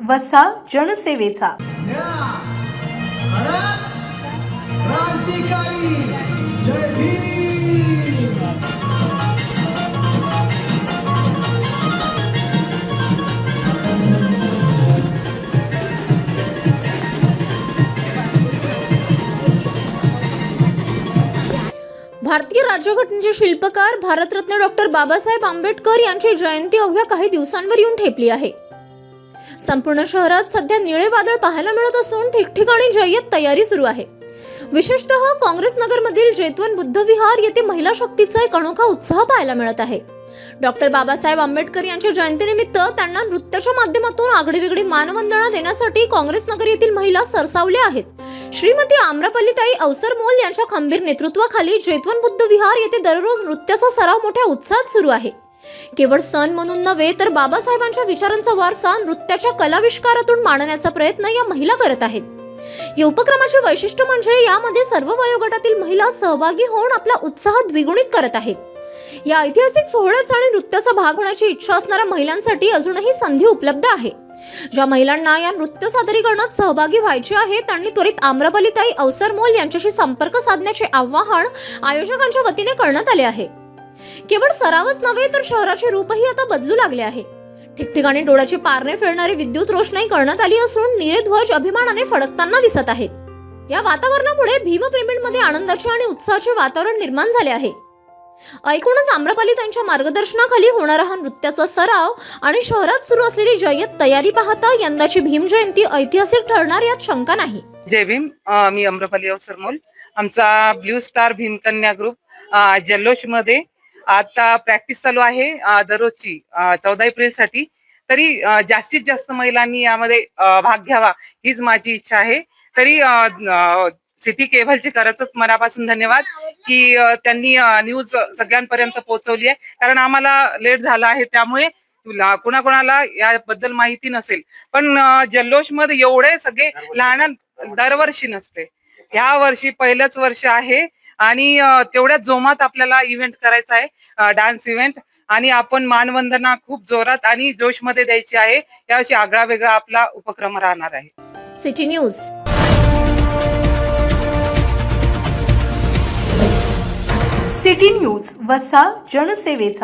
वसा जनसेवेचा। क्रांतिकारी जय भीम। भारतीय राज्यघटनेचे शिल्पकार भारतरत्न डॉक्टर बाबासाहेब आंबेडकर यांची जयंती अवघ्या काही दिवसांवर येऊन ठेपली आहे। संपूर्ण शहरात सध्या निळे वादळ पाहायला मिळत असून ठिकठिकाणी जय्यत तयारी सुरू आहे। विशेषतः काँग्रेस नगरमधील जेतवन बुद्ध विहार येथे महिला शक्तीचा एक अनोखा उत्साह पाहायला मिळत आहे। डॉक्टर बाबासाहेब आंबेडकर यांच्या जयंतीनिमित्त त्यांना नृत्याच्या माध्यमातून आगळीवेगळी मानवंदना देण्यासाठी काँग्रेस नगर येथील महिला सरसावल्या आहेत। श्रीमती आम्रपालीताई अवसरमोल यांच्या खंबीर नेतृत्वाखाली जेतवन बुद्ध विहार येथे दररोज नृत्याचा सराव मोठ्या उत्साहात सुरू आहे। केवळ सण म्हणून नव्हे तर बाबासाहेबांच्या विचारांचा वारसा नृत्याच्या कलाविष्कारातून मांडण्याचा प्रयत्न या महिला करत आहेत। या उपक्रमाचे वैशिष्ट्य म्हणजे यामध्ये सर्व वयोगटातील महिला सहभागी होऊन आपला उत्साह द्विगुणित करत आहेत। या ऐतिहासिक सोहळ्याचा आणि नृत्याचा भाग होण्याची इच्छा असणाऱ्या महिलांसाठी अजूनही संधी उपलब्ध आहे। ज्या महिलांना या नृत्य सादरीकरणात सहभागी व्हायचे आहे त्यांनी त्वरित आम्रपालीताई अवसरमोल यांच्याशी संपर्क साधण्याचे आवाहन आयोजकांच्या वतीने करण्यात आले आहे। केवळ सरावच नव्हे तर शहराचे रूपही आता बदलू लागले आहे। ठिकठिकाणी डोळ्याचे पारणे फिरणारी विद्युत रोषणाई करण्यात आली असून निळे ध्वज अभिमानाने फडकताना दिसत आहेत। या वातावरणामुळे भीमप्रेमींमध्ये आनंदाचे आणि उत्साहाचे वातावरण निर्माण झाले आहे। ऐकूनच आम्रपालीताईंच्या मार्गदर्शनाखाली होणारा हा नृत्याचा सराव आणि शहरात सुरू असलेली जय्यत तयारी पाहता यंदाची भीम जयंती ऐतिहासिक ठरणार यात शंका नाही। जय भीम। मी आम्रपाली अवसरमोल। आमचा ब्ल्यू स्टार भीमकन्या ग्रुप जल्लोष मध्ये आता प्रॅक्टिस चालू आहे दररोजची 14 एप्रिल साठी। तरी जास्तीत जास्त महिलांनी यामध्ये भाग घ्यावा हीच माझी इच्छा आहे। तरी सिटी केबलचे खरंच मनापासून धन्यवाद की त्यांनी न्यूज सगळ्यांपर्यंत पोहोचवली आहे, कारण आम्हाला लेट झाला आहे त्यामुळे कोणाकोणाला याबद्दल माहिती नसेल। पण जल्लोष मध्ये एवढे सगळे लहान दरवर्षी नसते, ह्या वर्षी पहिलंच वर्ष आहे आणि तेवढ्याच जोमात आपल्याला इव्हेंट करायचा आहे, डान्स इव्हेंट, आणि आपण मानवंदना खूप जोरात आणि जोश मध्ये द्यायची आहे। यावर्षी आगळा वेगळा आपला उपक्रम राहणार आहे। City news. सिटी न्यूज वसा जनसेवेचा।